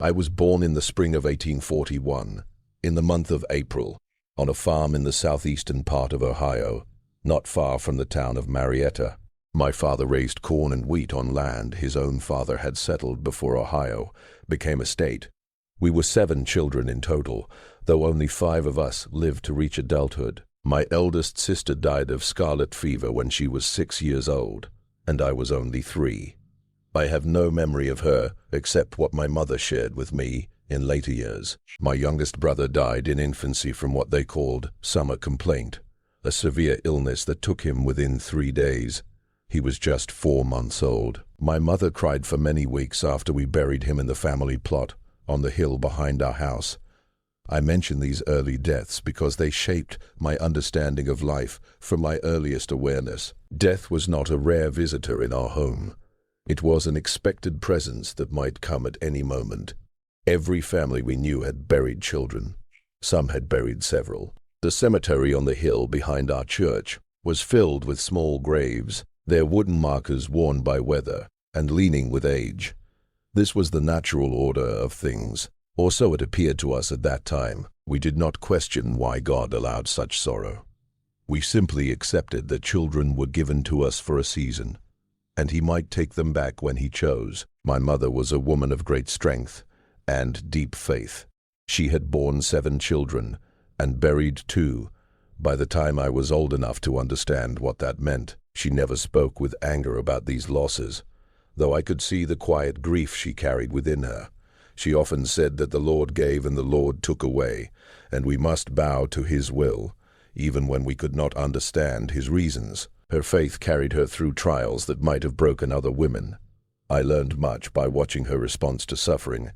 I was born in the spring of 1841, in the month of April, on a farm in the southeastern part of Ohio, not far from the town of Marietta. My father raised corn and wheat on land his own father had settled before Ohio became a state. We were 7 children in total, though only 5 of us lived to reach adulthood. My eldest sister died of scarlet fever when she was 6 years old, and I was only 3. I have no memory of her except what my mother shared with me in later years. My youngest brother died in infancy from what they called summer complaint, a severe illness that took him within 3 days. He was just 4 months old. My mother cried for many weeks after we buried him in the family plot on the hill behind our house. I mention these early deaths because they shaped my understanding of life from my earliest awareness. Death was not a rare visitor in our home. It was an expected presence that might come at any moment. Every family we knew had buried children. Some had buried several. The cemetery on the hill behind our church was filled with small graves, their wooden markers worn by weather and leaning with age. This was the natural order of things, or so it appeared to us at that time. We did not question why God allowed such sorrow. We simply accepted that children were given to us for a season, and He might take them back when He chose. My mother was a woman of great strength and deep faith. She had borne 7 children and buried 2 by the time I was old enough to understand what that meant. She never spoke with anger about these losses, though I could see the quiet grief she carried within her. She often said that the Lord gave and the Lord took away, and we must bow to His will, even when we could not understand His reasons. Her faith carried her through trials that might have broken other women. I learned much by watching her response to suffering,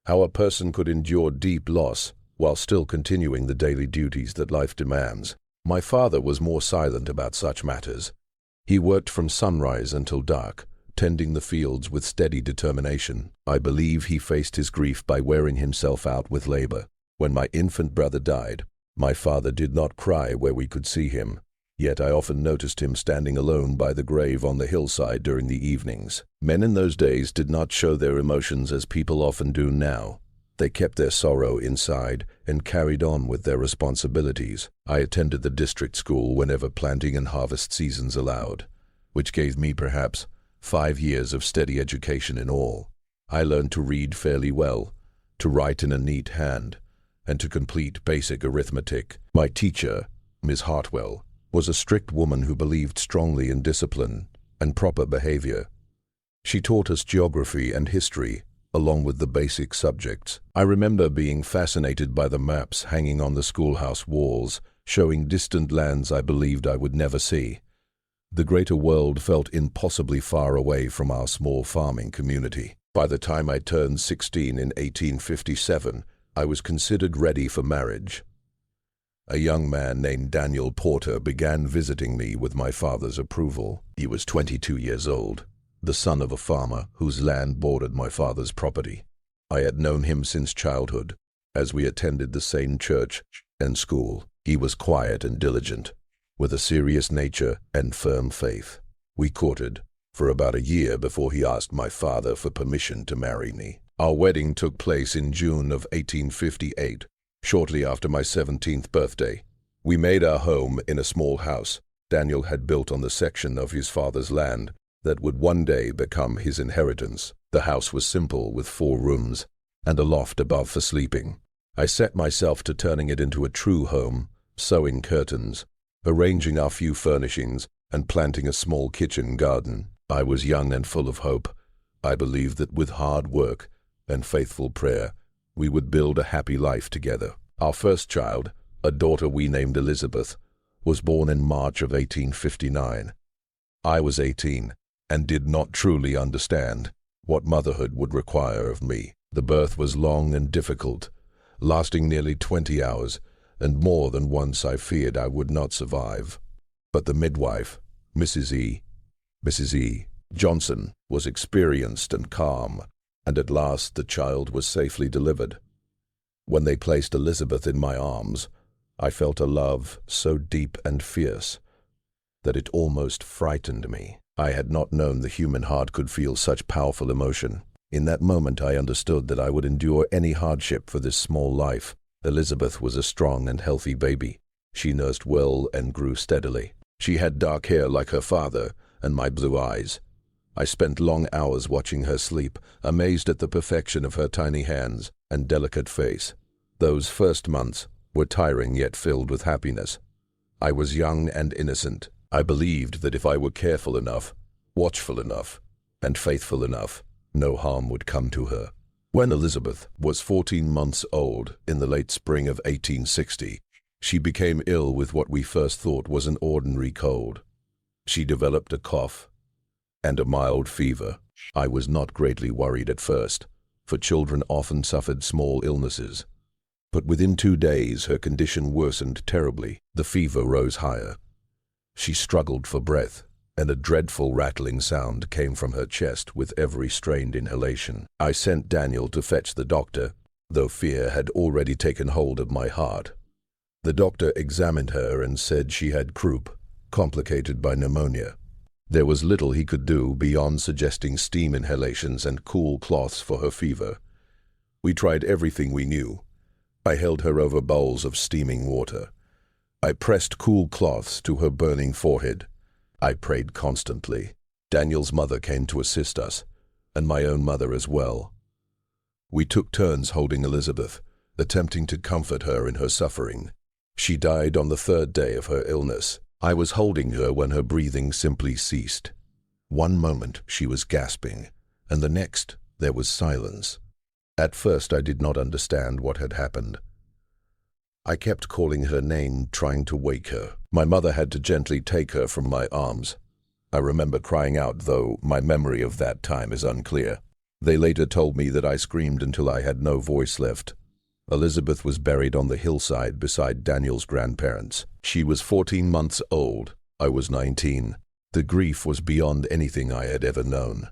how a person could endure deep loss while still continuing the daily duties that life demands. My father was more silent about such matters. He worked from sunrise until dark, tending the fields with steady determination. I believe he faced his grief by wearing himself out with labor. When my infant brother died, my father did not cry where we could see him, yet I often noticed him standing alone by the grave on the hillside during the evenings. Men in those days did not show their emotions as people often do now. They kept their sorrow inside and carried on with their responsibilities. I attended the district school whenever planting and harvest seasons allowed, which gave me perhaps 5 years of steady education in all. I learned to read fairly well, to write in a neat hand, and to complete basic arithmetic. My teacher, Miss Hartwell, was a strict woman who believed strongly in discipline and proper behavior. She taught us geography and history, along with the basic subjects. I remember being fascinated by the maps hanging on the schoolhouse walls, showing distant lands I believed I would never see. The greater world felt impossibly far away from our small farming community. By the time I turned 16 in 1857, I was considered ready for marriage. A young man named Daniel Porter began visiting me with my father's approval. He was 22 years old, the son of a farmer whose land bordered my father's property. I had known him since childhood, as we attended the same church and school. He was quiet and diligent, with a serious nature and firm faith. We courted for about a year before he asked my father for permission to marry me. Our wedding took place in June of 1858, shortly after my 17th birthday. We made our home in a small house Daniel had built on the section of his father's land that would one day become his inheritance. The house was simple, with 4 rooms and a loft above for sleeping. I set myself to turning it into a true home, sewing curtains, arranging our few furnishings, and planting a small kitchen garden. I was young and full of hope. I believed that with hard work and faithful prayer, we would build a happy life together. Our first child, a daughter we named Elizabeth, was born in March of 1859. I was 18 and did not truly understand what motherhood would require of me. The birth was long and difficult, lasting nearly 20 hours, and more than once I feared I would not survive. But the midwife, Mrs. E. Johnson, was experienced and calm, and at last the child was safely delivered. When they placed Elizabeth in my arms, I felt a love so deep and fierce that it almost frightened me. I had not known the human heart could feel such powerful emotion. In that moment I understood that I would endure any hardship for this small life. Elizabeth was a strong and healthy baby. She nursed well and grew steadily. She had dark hair like her father and my blue eyes. I spent long hours watching her sleep, amazed at the perfection of her tiny hands and delicate face. Those first months were tiring yet filled with happiness. I was young and innocent. I believed that if I were careful enough, watchful enough, and faithful enough, no harm would come to her. When Elizabeth was 14 months old in the late spring of 1860, she became ill with what we first thought was an ordinary cold. She developed a cough and a mild fever. I was not greatly worried at first, for children often suffered small illnesses. But within 2 days her condition worsened terribly. The fever rose higher. She struggled for breath, and a dreadful rattling sound came from her chest with every strained inhalation. I sent Daniel to fetch the doctor, though fear had already taken hold of my heart. The doctor examined her and said she had croup, complicated by pneumonia. There was little he could do beyond suggesting steam inhalations and cool cloths for her fever. We tried everything we knew. I held her over bowls of steaming water. I pressed cool cloths to her burning forehead. I prayed constantly. Daniel's mother came to assist us, and my own mother as well. We took turns holding Elizabeth, attempting to comfort her in her suffering. She died on the 3rd day of her illness. I was holding her when her breathing simply ceased. One moment she was gasping, and the next there was silence. At first I did not understand what had happened. I kept calling her name, trying to wake her. My mother had to gently take her from my arms. I remember crying out, though my memory of that time is unclear. They later told me that I screamed until I had no voice left. Elizabeth was buried on the hillside beside Daniel's grandparents. She was 14 months old. I was 19. The grief was beyond anything I had ever known.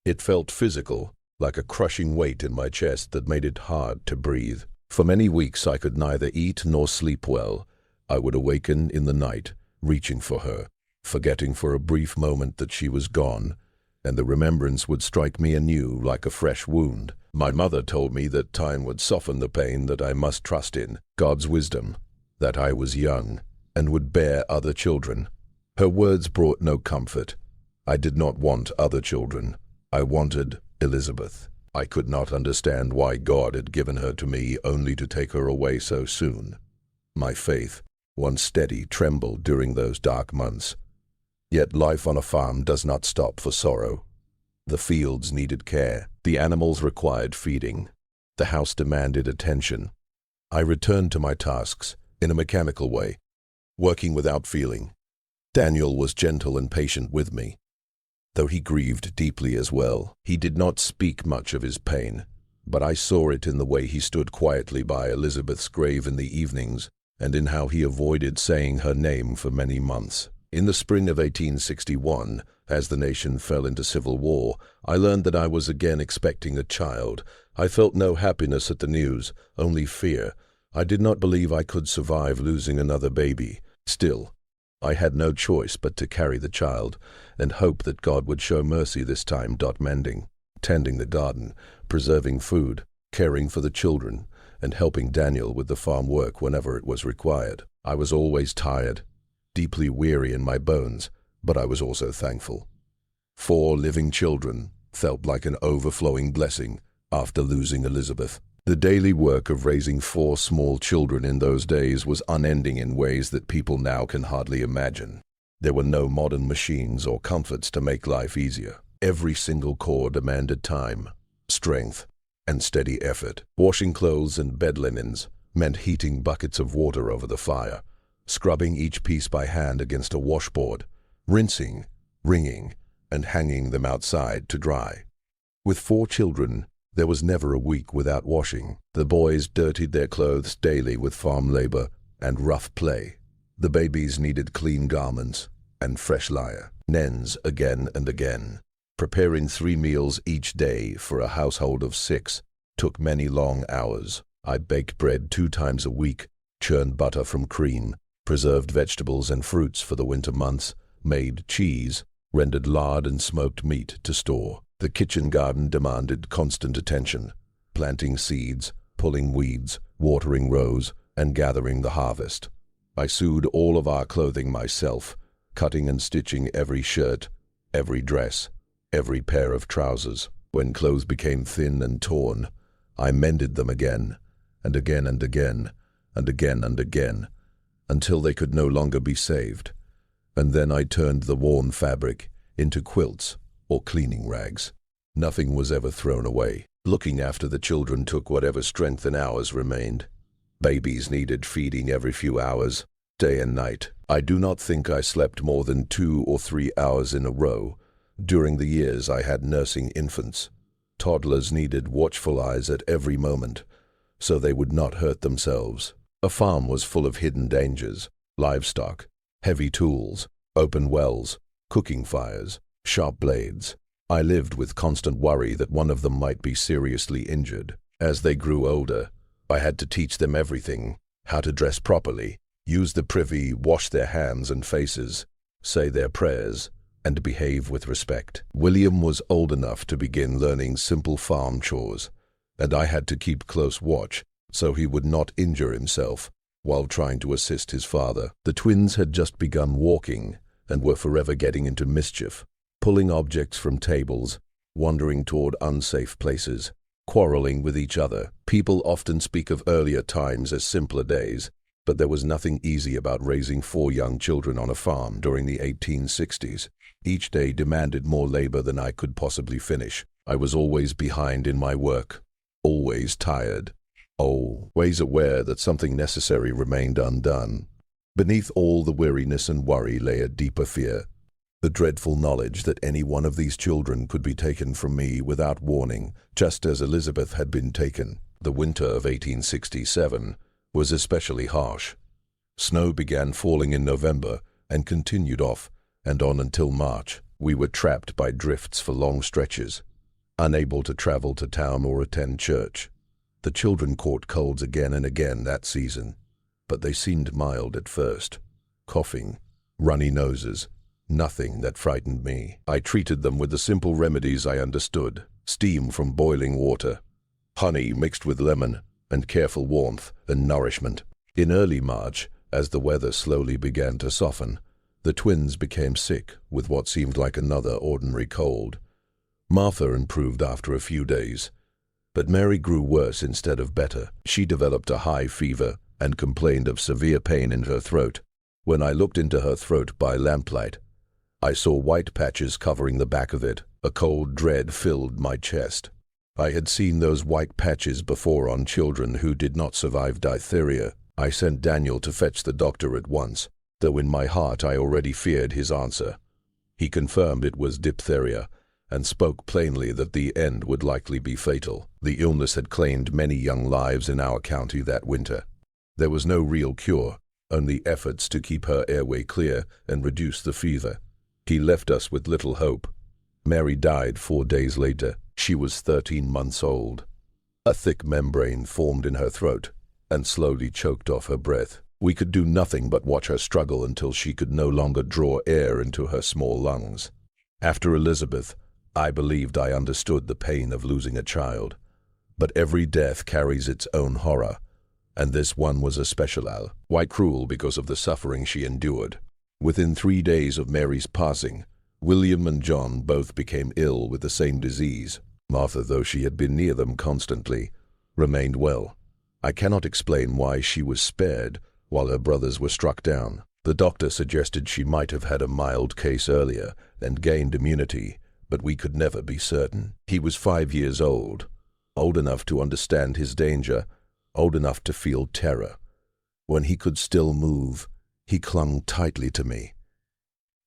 It felt physical, like a crushing weight in my chest that made it hard to breathe. For many weeks I could neither eat nor sleep well. I would awaken in the night, reaching for her, forgetting for a brief moment that she was gone, and the remembrance would strike me anew like a fresh wound. My mother told me that time would soften the pain, that I must trust in God's wisdom, that I was young and would bear other children. Her words brought no comfort. I did not want other children. I wanted Elizabeth. I could not understand why God had given her to me only to take her away so soon. My faith, once steady, trembled during those dark months. Yet life on a farm does not stop for sorrow. The fields needed care. The animals required feeding. The house demanded attention. I returned to my tasks in a mechanical way, working without feeling. Daniel was gentle and patient with me, though he grieved deeply as well. He did not speak much of his pain, but I saw it in the way he stood quietly by Elizabeth's grave in the evenings, and in how he avoided saying her name for many months. In the spring of 1861, as the nation fell into civil war, I learned that I was again expecting a child. I felt no happiness at the news, only fear. I did not believe I could survive losing another baby. Still, I had no choice but to carry the child and hope that God would show mercy this time. Mending, tending the garden, preserving food, caring for the children, and helping Daniel with the farm work whenever it was required. I was always tired, deeply weary in my bones, but I was also thankful. 4 living children felt like an overflowing blessing after losing Elizabeth. The daily work of raising 4 small children in those days was unending in ways that people now can hardly imagine. There were no modern machines or comforts to make life easier. Every single chore demanded time, strength, and steady effort. Washing clothes and bed linens meant heating buckets of water over the fire, scrubbing each piece by hand against a washboard, rinsing, wringing, and hanging them outside to dry. With 4 children, there was never a week without washing. The boys dirtied their clothes daily with farm labor and rough play. The babies needed clean garments and fresh linens again and again. Preparing 3 meals each day for a household of 6 took many long hours. I baked bread 2 times a week, churned butter from cream, preserved vegetables and fruits for the winter months, made cheese, rendered lard and smoked meat to store. The kitchen garden demanded constant attention, planting seeds, pulling weeds, watering rows, and gathering the harvest. I sewed all of our clothing myself, cutting and stitching every shirt, every dress, every pair of trousers. When clothes became thin and torn, I mended them again, and again and again, and again and again, until they could no longer be saved. And then I turned the worn fabric into quilts or cleaning rags. Nothing was ever thrown away. Looking after the children took whatever strength and hours remained. Babies needed feeding every few hours, day and night. I do not think I slept more than 2 or 3 hours in a row during the years I had nursing infants. Toddlers needed watchful eyes at every moment, so they would not hurt themselves. A farm was full of hidden dangers: livestock, heavy tools, open wells, cooking fires, sharp blades. I lived with constant worry that one of them might be seriously injured. As they grew older, I had to teach them everything: how to dress properly, use the privy, wash their hands and faces, say their prayers, and behave with respect. William was old enough to begin learning simple farm chores, and I had to keep close watch so he would not injure himself while trying to assist his father. The twins had just begun walking and were forever getting into mischief, pulling objects from tables, wandering toward unsafe places, quarreling with each other. People often speak of earlier times as simpler days, but there was nothing easy about raising 4 young children on a farm during the 1860s. Each day demanded more labor than I could possibly finish. I was always behind in my work, always tired, always aware that something necessary remained undone. Beneath all the weariness and worry lay a deeper fear, the dreadful knowledge that any one of these children could be taken from me without warning, just as Elizabeth had been taken. The winter of 1867 was especially harsh. Snow began falling in November and continued off and on until March. We were trapped by drifts for long stretches, unable to travel to town or attend church. The children caught colds again and again that season, but they seemed mild at first. Coughing, runny noses, nothing that frightened me. I treated them with the simple remedies I understood: steam from boiling water, honey mixed with lemon, and careful warmth and nourishment. In early March, as the weather slowly began to soften, the twins became sick with what seemed like another ordinary cold. Martha improved after a few days, but Mary grew worse instead of better. She developed a high fever and complained of severe pain in her throat. When I looked into her throat by lamplight, I saw white patches covering the back of it. A cold dread filled my chest. I had seen those white patches before on children who did not survive diphtheria. I sent Daniel to fetch the doctor at once, though in my heart I already feared his answer. He confirmed it was diphtheria, and spoke plainly that the end would likely be fatal. The illness had claimed many young lives in our county that winter. There was no real cure, only efforts to keep her airway clear and reduce the fever. He left us with little hope. Mary died 4 days later. She was 13 months old. A thick membrane formed in her throat and slowly choked off her breath. We could do nothing but watch her struggle until she could no longer draw air into her small lungs. After Elizabeth, I believed I understood the pain of losing a child. But every death carries its own horror, and this one was especially quite cruel because of the suffering she endured. Within 3 days of Mary's passing, William and John both became ill with the same disease. Martha, though she had been near them constantly, remained well. I cannot explain why she was spared while her brothers were struck down. The doctor suggested she might have had a mild case earlier and gained immunity, but we could never be certain. He was 5 years old enough to understand his danger, old enough to feel terror. When he could still move, he clung tightly to me,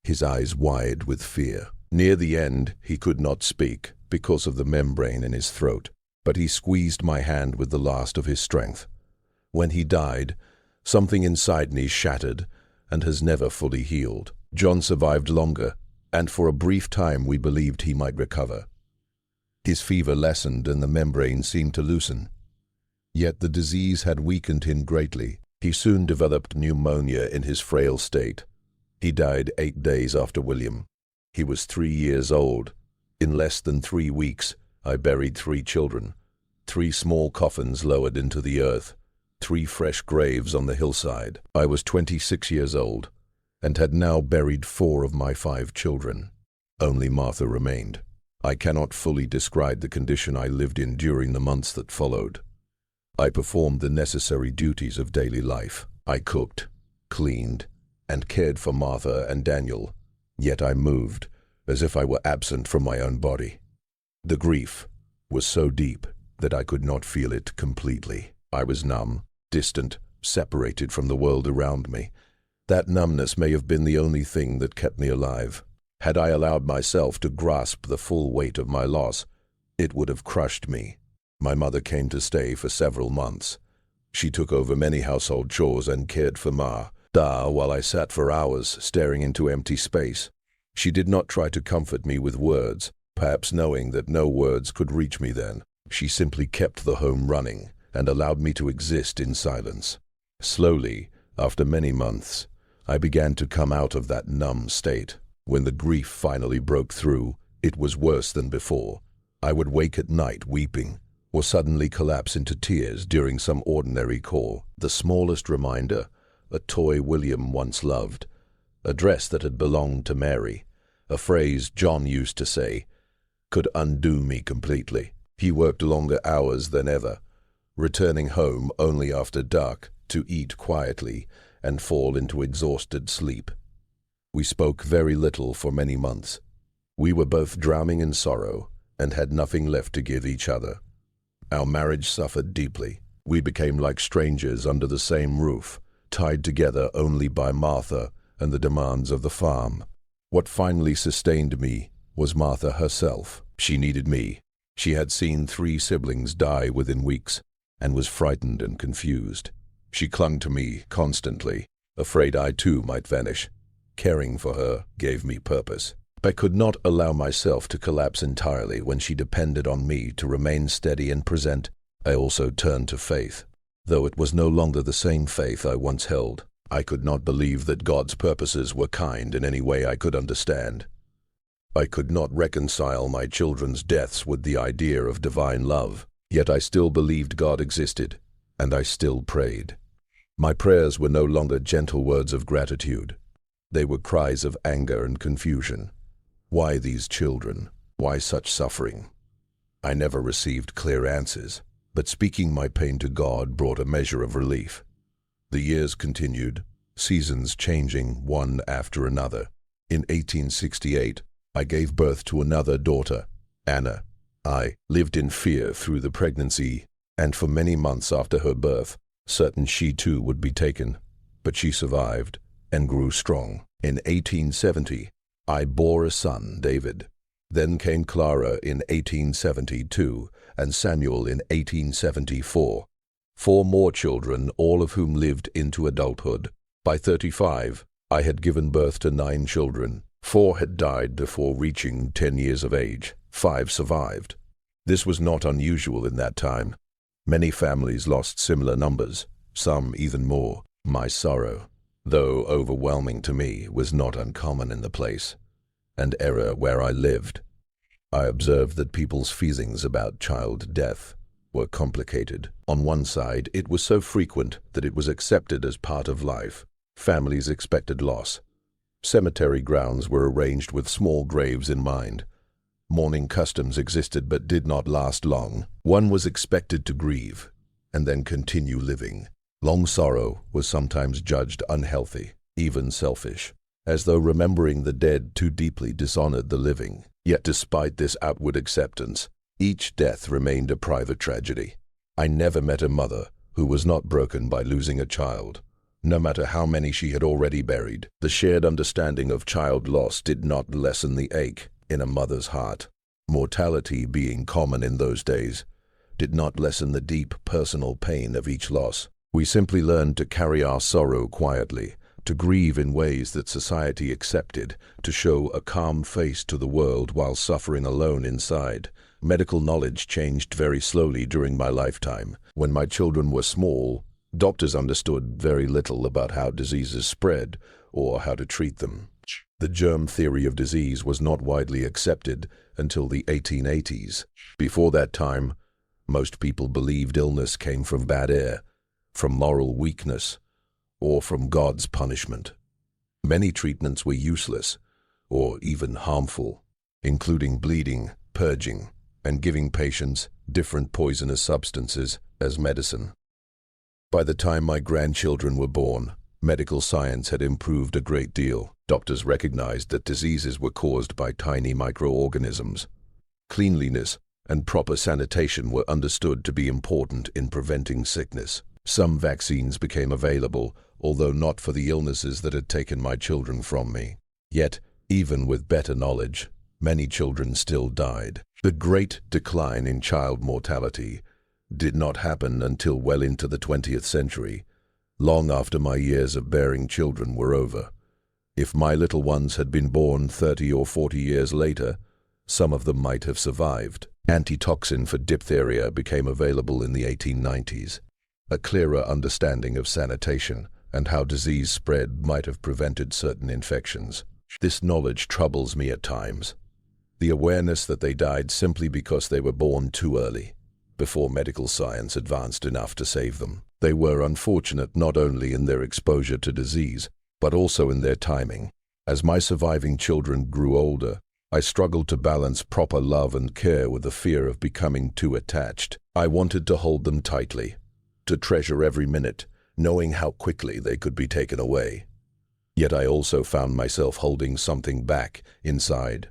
his eyes wide with fear. Near the end, he could not speak because of the membrane in his throat, but he squeezed my hand with the last of his strength. When he died, something inside me shattered and has never fully healed. John survived longer, and for a brief time we believed he might recover. His fever lessened and the membrane seemed to loosen. Yet the disease had weakened him greatly. He soon developed pneumonia in his frail state. He died 8 days after William. He was 3 years old, In less than 3 weeks, I buried 3 children, 3 small coffins lowered into the earth, 3 fresh graves on the hillside. I was 26 years old and had now buried 4 of my 5 children. Only Martha remained. I cannot fully describe the condition I lived in during the months that followed. I performed the necessary duties of daily life. I cooked, cleaned, and cared for Martha and Daniel, yet I moved as if I were absent from my own body. The grief was so deep that I could not feel it completely. I was numb, distant, separated from the world around me. That numbness may have been the only thing that kept me alive. Had I allowed myself to grasp the full weight of my loss, it would have crushed me. My mother came to stay for several months. She took over many household chores and cared for Da while I sat for hours staring into empty space. She did not try to comfort me with words, perhaps knowing that no words could reach me then. She simply kept the home running and allowed me to exist in silence. Slowly, after many months, I began to come out of that numb state. When the grief finally broke through, it was worse than before. I would wake at night weeping, or suddenly collapse into tears during some ordinary call. The smallest reminder, a toy William once loved, a dress that had belonged to Mary, a phrase John used to say, could undo me completely. He worked longer hours than ever, returning home only after dark to eat quietly and fall into exhausted sleep. We spoke very little for many months. We were both drowning in sorrow and had nothing left to give each other. Our marriage suffered deeply. We became like strangers under the same roof, tied together only by Martha and the demands of the farm. What finally sustained me was Martha herself. She needed me. She had seen 3 siblings die within weeks and was frightened and confused. She clung to me constantly, afraid I too might vanish. Caring for her gave me purpose. I could not allow myself to collapse entirely when she depended on me to remain steady and present. I also turned to faith. Though it was no longer the same faith I once held, I could not believe that God's purposes were kind in any way I could understand. I could not reconcile my children's deaths with the idea of divine love, yet I still believed God existed, and I still prayed. My prayers were no longer gentle words of gratitude. They were cries of anger and confusion. Why these children? Why such suffering? I never received clear answers, but speaking my pain to God brought a measure of relief. The years continued, seasons changing one after another. In 1868, I gave birth to another daughter, Anna. I lived in fear through the pregnancy, and for many months after her birth, certain she too would be taken, but she survived and grew strong. In 1870, I bore a son, David. Then came Clara in 1872 and Samuel in 1874. 4 more children, all of whom lived into adulthood. By 35, I had given birth to 9 children. 4 had died before reaching 10 years of age. 5 survived. This was not unusual in that time. Many families lost similar numbers, some even more. My sorrow, though overwhelming to me, was not uncommon in the place and era where I lived. I observed that people's feelings about child death were complicated. On one side, it was so frequent that it was accepted as part of life. Families expected loss. Cemetery grounds were arranged with small graves in mind. Mourning customs existed but did not last long. One was expected to grieve and then continue living. Long sorrow was sometimes judged unhealthy, even selfish, as though remembering the dead too deeply dishonored the living. Yet despite this outward acceptance, each death remained a private tragedy. I never met a mother who was not broken by losing a child. No matter how many she had already buried, the shared understanding of child loss did not lessen the ache in a mother's heart. Mortality, being common in those days, did not lessen the deep personal pain of each loss. We simply learned to carry our sorrow quietly, to grieve in ways that society accepted, to show a calm face to the world while suffering alone inside. Medical knowledge changed very slowly during my lifetime. When my children were small, doctors understood very little about how diseases spread or how to treat them. The germ theory of disease was not widely accepted until the 1880s. Before that time, most people believed illness came from bad air, from moral weakness, or from God's punishment. Many treatments were useless, or even harmful, including bleeding, purging, and giving patients different poisonous substances as medicine. By the time my grandchildren were born, medical science had improved a great deal. Doctors recognized that diseases were caused by tiny microorganisms. Cleanliness and proper sanitation were understood to be important in preventing sickness. Some vaccines became available, although not for the illnesses that had taken my children from me. Yet, even with better knowledge, many children still died. The great decline in child mortality did not happen until well into the 20th century, long after my years of bearing children were over. If my little ones had been born 30 or 40 years later, some of them might have survived. Antitoxin for diphtheria became available in the 1890s. A clearer understanding of sanitation and how disease spread might have prevented certain infections. This knowledge troubles me at times. The awareness that they died simply because they were born too early, before medical science advanced enough to save them. They were unfortunate not only in their exposure to disease, but also in their timing. As my surviving children grew older, I struggled to balance proper love and care with the fear of becoming too attached. I wanted to hold them tightly, to treasure every minute, knowing how quickly they could be taken away. Yet I also found myself holding something back inside,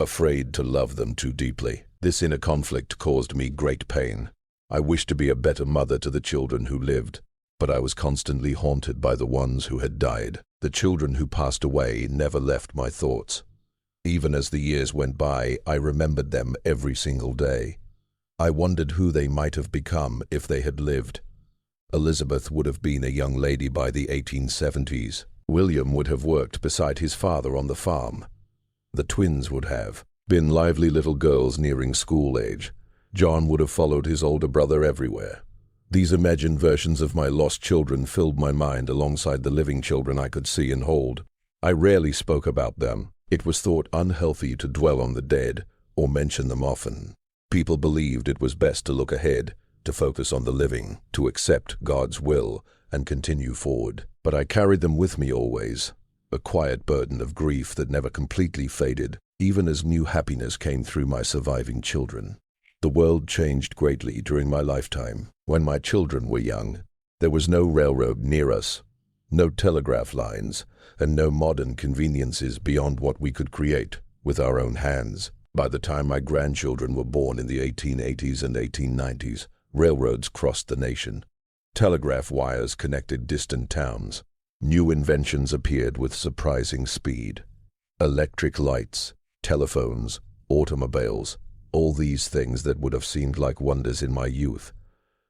afraid to love them too deeply. This inner conflict caused me great pain. I wished to be a better mother to the children who lived, but I was constantly haunted by the ones who had died. The children who passed away never left my thoughts. Even as the years went by, I remembered them every single day. I wondered who they might have become if they had lived. Elizabeth would have been a young lady by the 1870s. William would have worked beside his father on the farm. The twins would have been lively little girls nearing school age. John would have followed his older brother everywhere. These imagined versions of my lost children filled my mind alongside the living children I could see and hold. I rarely spoke about them. It was thought unhealthy to dwell on the dead or mention them often. People believed it was best to look ahead, to focus on the living, to accept God's will and continue forward. But I carried them with me always, a quiet burden of grief that never completely faded, even as new happiness came through my surviving children. The world changed greatly during my lifetime. When my children were young, there was no railroad near us, no telegraph lines, and no modern conveniences beyond what we could create with our own hands. By the time my grandchildren were born in the 1880s and 1890s, railroads crossed the nation. Telegraph wires connected distant towns. New inventions appeared with surprising speed. Electric lights, telephones, automobiles, all these things that would have seemed like wonders in my youth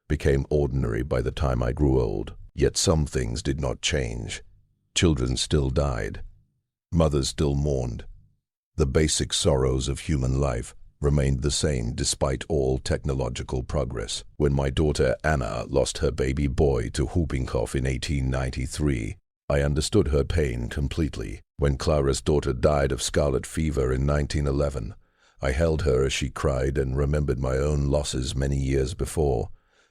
became ordinary by the time I grew old. Yet some things did not change. Children still died. Mothers still mourned. The basic sorrows of human life remained the same despite all technological progress. When my daughter Anna lost her baby boy to whooping cough in 1893, I understood her pain completely. When Clara's daughter died of scarlet fever in 1911, I held her as she cried and remembered my own losses many years before.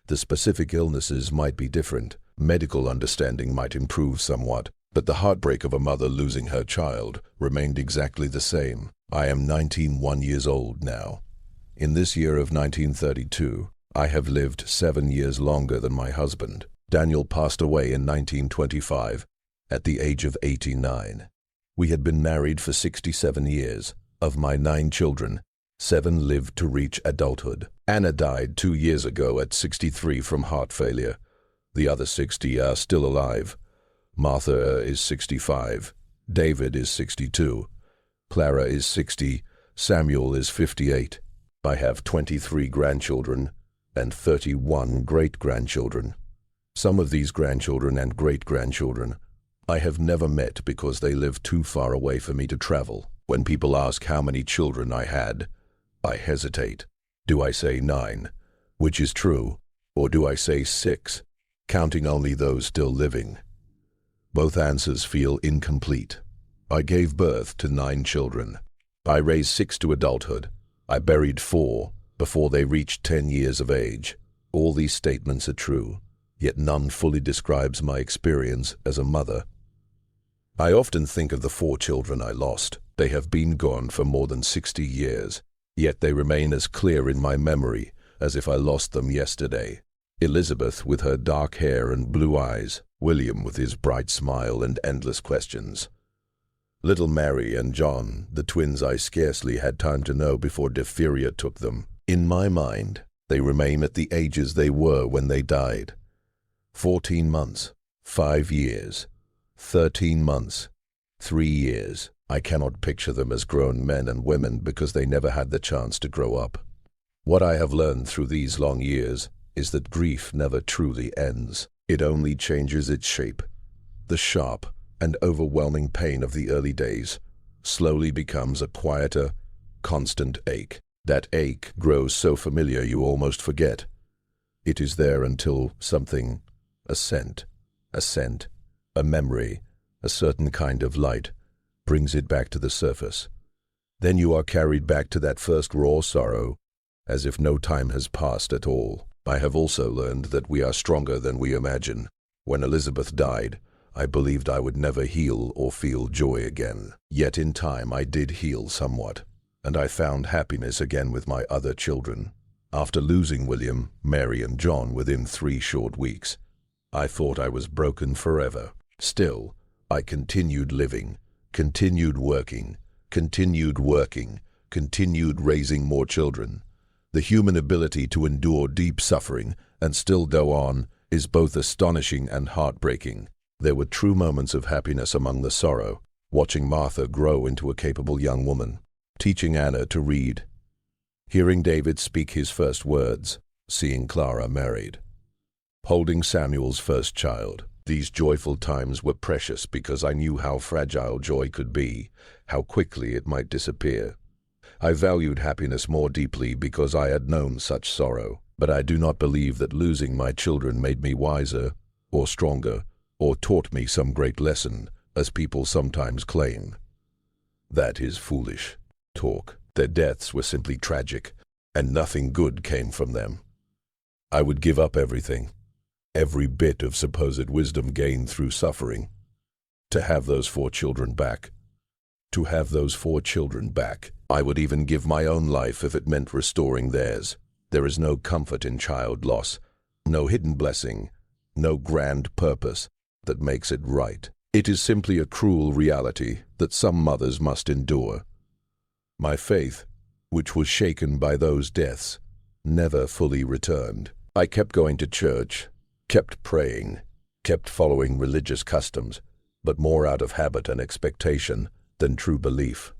The specific illnesses might be different, medical understanding might improve somewhat, but the heartbreak of a mother losing her child remained exactly the same. I am 91 years old now. In this year of 1932, I have lived 7 years longer than my husband. Daniel passed away in 1925 at the age of 89. We had been married for 67 years. Of my 9 children, 7 lived to reach adulthood. Anna died 2 years ago at 63 from heart failure. The other 60 are still alive. Martha is 65. David is 62. Clara is 60. Samuel is 58. I have 23 grandchildren and 31 great-grandchildren. Some of these grandchildren and great-grandchildren I have never met because they live too far away for me to travel. When people ask how many children I had, I hesitate. Do I say 9, which is true, or do I say 6, counting only those still living? Both answers feel incomplete. I gave birth to 9 children. I raised 6 to adulthood. I buried 4 before they reached 10 years of age. All these statements are true, yet none fully describes my experience as a mother. I often think of the 4 children I lost. They have been gone for more than 60 years, yet they remain as clear in my memory as if I lost them yesterday. Elizabeth with her dark hair and blue eyes, William with his bright smile and endless questions. Little Mary and John, the twins I scarcely had time to know before diphtheria took them. In my mind, they remain at the ages they were when they died. 14 months, 5 years, 13 months, 3 years. I cannot picture them as grown men and women because they never had the chance to grow up. What I have learned through these long years is that grief never truly ends. It only changes its shape. The sharp and overwhelming pain of the early days slowly becomes a quieter, constant ache. That ache grows so familiar you almost forget. It is there until something, a scent, a memory, a certain kind of light, brings it back to the surface. Then you are carried back to that first raw sorrow, as if no time has passed at all. I have also learned that we are stronger than we imagine. When Elizabeth died, I believed I would never heal or feel joy again. Yet in time I did heal somewhat, and I found happiness again with my other children. After losing William, Mary, and John within 3 short weeks, I thought I was broken forever. Still, I continued living, continued working, continued raising more children. The human ability to endure deep suffering and still go on is both astonishing and heartbreaking. There were true moments of happiness among the sorrow, watching Martha grow into a capable young woman, teaching Anna to read, hearing David speak his first words, seeing Clara married, holding Samuel's first child. These joyful times were precious because I knew how fragile joy could be, how quickly it might disappear. I valued happiness more deeply because I had known such sorrow, but I do not believe that losing my children made me wiser, or stronger, or taught me some great lesson, as people sometimes claim. That is foolish talk. Their deaths were simply tragic, and nothing good came from them. I would give up everything, every bit of supposed wisdom gained through suffering, to have those 4 children back. I would even give my own life if it meant restoring theirs. There is no comfort in child loss, no hidden blessing, no grand purpose that makes it right. It is simply a cruel reality that some mothers must endure. My faith, which was shaken by those deaths, never fully returned. I kept going to church, kept praying, kept following religious customs, but more out of habit and expectation than true belief.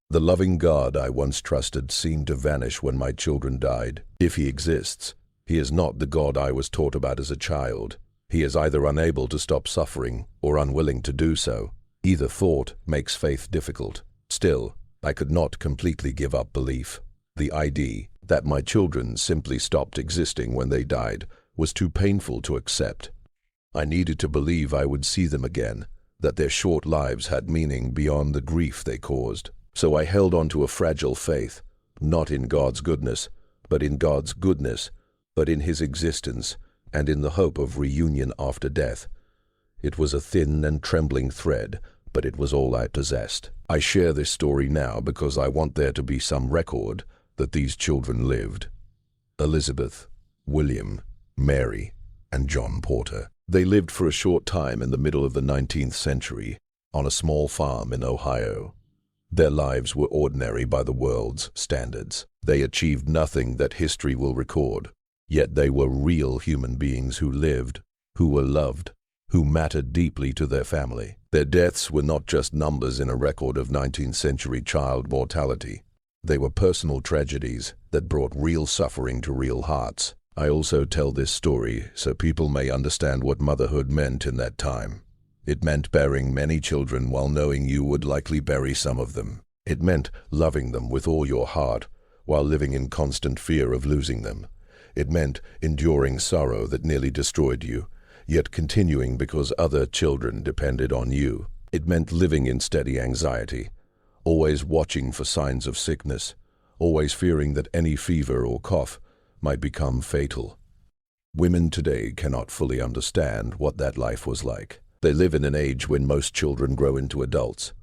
The loving God I once trusted seemed to vanish when my children died. If he exists, he is not the God I was taught about as a child. He is either unable to stop suffering or unwilling to do so. Either thought makes faith difficult. Still, I could not completely give up belief. The idea that my children simply stopped existing when they died was too painful to accept. I needed to believe I would see them again, that their short lives had meaning beyond the grief they caused. So I held on to a fragile faith, not in God's goodness, but in his existence, and in the hope of reunion after death. It was a thin and trembling thread, but it was all I possessed. I share this story now because I want there to be some record that these children lived. Elizabeth, William, Mary, and John Porter. They lived for a short time in the middle of the 19th century on a small farm in Ohio. Their lives were ordinary by the world's standards. They achieved nothing that history will record, yet they were real human beings who lived, who were loved, who mattered deeply to their family. Their deaths were not just numbers in a record of 19th century child mortality. They were personal tragedies that brought real suffering to real hearts. I also tell this story so people may understand what motherhood meant in that time. It meant bearing many children while knowing you would likely bury some of them. It meant loving them with all your heart while living in constant fear of losing them. It meant enduring sorrow that nearly destroyed you, yet continuing because other children depended on you. It meant living in steady anxiety, always watching for signs of sickness, always fearing that any fever or cough might become fatal. Women today cannot fully understand what that life was like. They live in an age when most children grow into adults.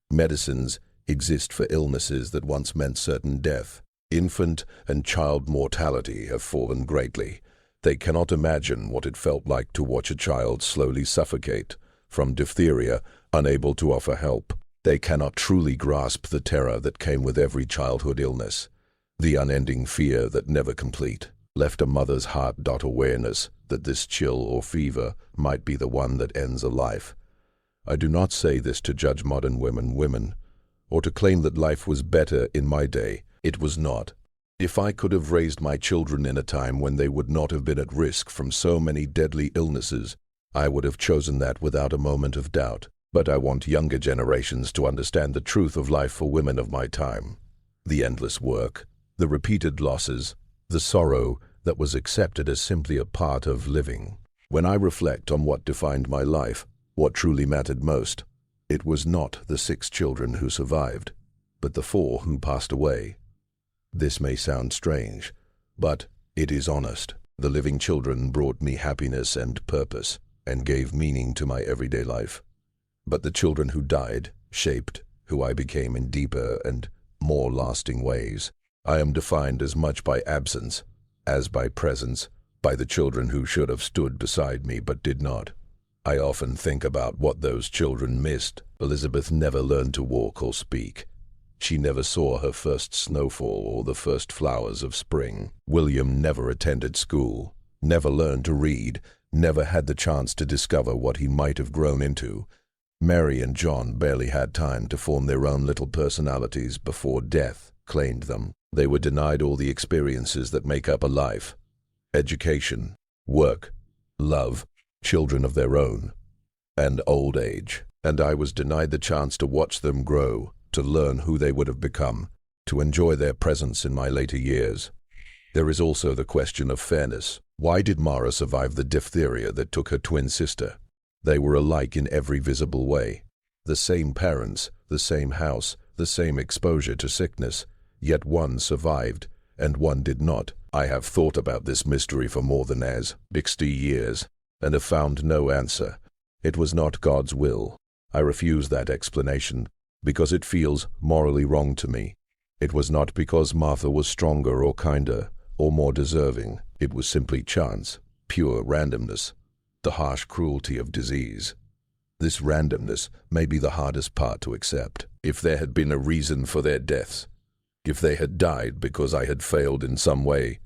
Medicines exist for illnesses that once meant certain death. Infant and child mortality have fallen greatly. They cannot imagine what it felt like to watch a child slowly suffocate from diphtheria, unable to offer help. They cannot truly grasp the terror that came with every childhood illness, the unending fear that never complete left a mother's heart. Awareness that this chill or fever might be the one that ends a life. I do not say this to judge modern women, or to claim that life was better in my day. It was not. If I could have raised my children in a time when they would not have been at risk from so many deadly illnesses, I would have chosen that without a moment of doubt. But I want younger generations to understand the truth of life for women of my time. The endless work, the repeated losses, the sorrow that was accepted as simply a part of living. When I reflect on what defined my life, what truly mattered most, it was not the 6 children who survived, but the 4 who passed away. This may sound strange, but it is honest. The living children brought me happiness and purpose, and gave meaning to my everyday life. But the children who died shaped who I became in deeper and more lasting ways. I am defined as much by absence as by presence, by the children who should have stood beside me but did not. I often think about what those children missed. Elizabeth never learned to walk or speak. She never saw her first snowfall or the first flowers of spring. William never attended school, never learned to read, never had the chance to discover what he might have grown into. Mary and John barely had time to form their own little personalities before death claimed them. They were denied all the experiences that make up a life: education, work, love, children of their own, and old age. And I was denied the chance to watch them grow, to learn who they would have become, to enjoy their presence in my later years. There is also the question of fairness. Why did Mara survive the diphtheria that took her twin sister? They were alike in every visible way. The same parents, the same house, the same exposure to sickness, yet one survived and one did not. I have thought about this mystery for more than 60 years, and have found no answer. It was not God's will. I refuse that explanation, because it feels morally wrong to me. It was not because Martha was stronger or kinder or more deserving. It was simply chance, pure randomness, the harsh cruelty of disease. This randomness may be the hardest part to accept. If there had been a reason for their deaths, if they had died because I had failed in some way,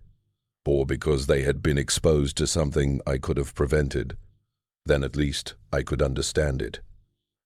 or because they had been exposed to something I could have prevented, then at least I could understand it,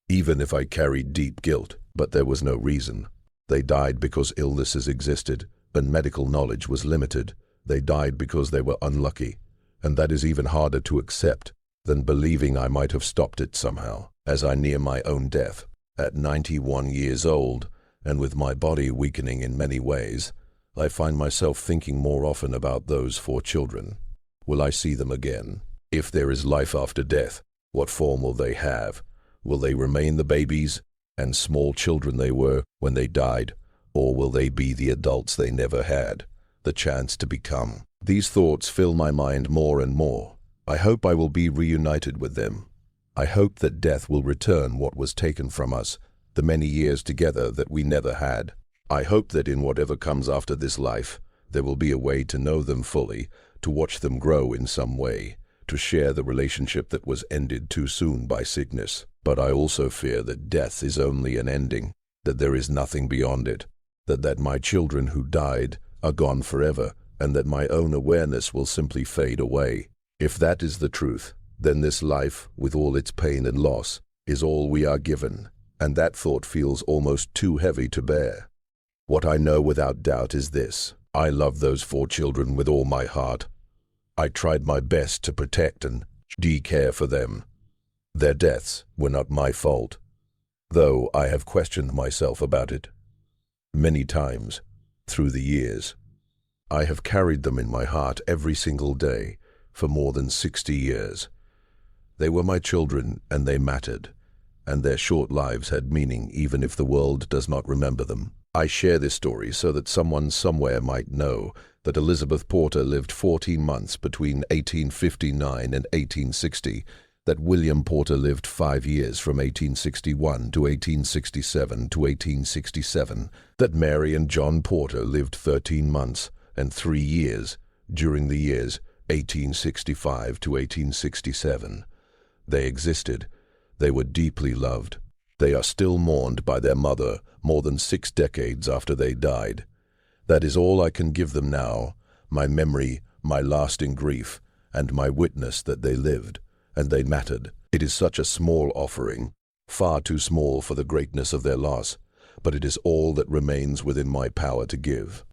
even if I carried deep guilt. But there was no reason. They died because illnesses existed and medical knowledge was limited. They died because they were unlucky, and that is even harder to accept than believing I might have stopped it somehow. As I near my own death, at 91 years old, and with my body weakening in many ways, I find myself thinking more often about those 4 children. Will I see them again? If there is life after death, what form will they have? Will they remain the babies and small children they were when they died, or will they be the adults they never had the chance to become? These thoughts fill my mind more and more. I hope I will be reunited with them. I hope that death will return what was taken from us, the many years together that we never had. I hope that in whatever comes after this life, there will be a way to know them fully, to watch them grow in some way, to share the relationship that was ended too soon by sickness. But I also fear that death is only an ending, that there is nothing beyond it, that my children who died are gone forever, and that my own awareness will simply fade away. If that is the truth, then this life, with all its pain and loss, is all we are given, and that thought feels almost too heavy to bear. What I know without doubt is this: I love those 4 children with all my heart. I tried my best to protect and care for them. Their deaths were not my fault, though I have questioned myself about it many times through the years. I have carried them in my heart every single day for more than 60 years. They were my children and they mattered, and their short lives had meaning even if the world does not remember them. I share this story so that someone somewhere might know that Elizabeth Porter lived 14 months between 1859 and 1860, that William Porter lived 5 years from 1861 to 1867 to 1867, that Mary and John Porter lived 13 months and 3 years during the years 1865 to 1867. They existed. They were deeply loved. They are still mourned by their mother more than 6 decades after they died. That is all I can give them now, my memory, my lasting grief, and my witness that they lived, and they mattered. It is such a small offering, far too small for the greatness of their loss, but it is all that remains within my power to give.